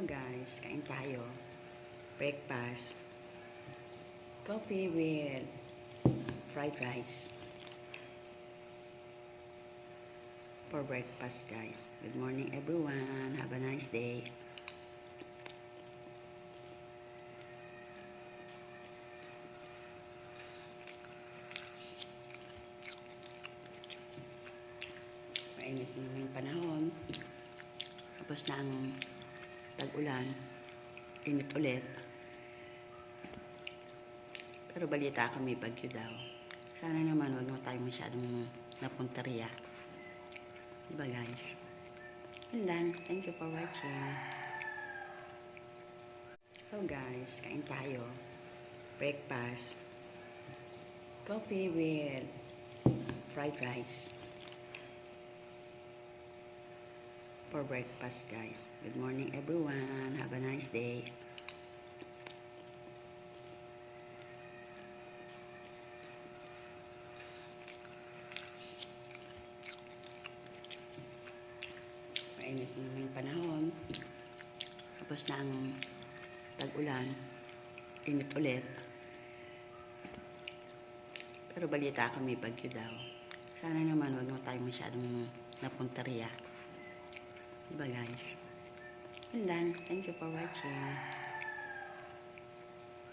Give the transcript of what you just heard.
Hello guys, kain tayo. Breakfast. Coffee with fried rice. For breakfast guys. Good morning everyone. Have a nice day. Mainit na yung panahon. Tapos na ang tag-ulan. Init ulit. Pero balita kami bagyo daw. Sana naman wag na tayo masyadong napunta riyak. Diba guys? Yun lang. Thank you for watching. So guys, kain tayo. Breakfast. Coffee with fried rice. For breakfast guys. Good morning everyone. Have a nice day. Mainit na yung panahon. Tapos na ang tag-ulan. Init ulit. Pero balita kami bagyo daw. Sana naman wag na tayo masyadong napunta riyak. Diba guys? Yun lang. Thank you for watching.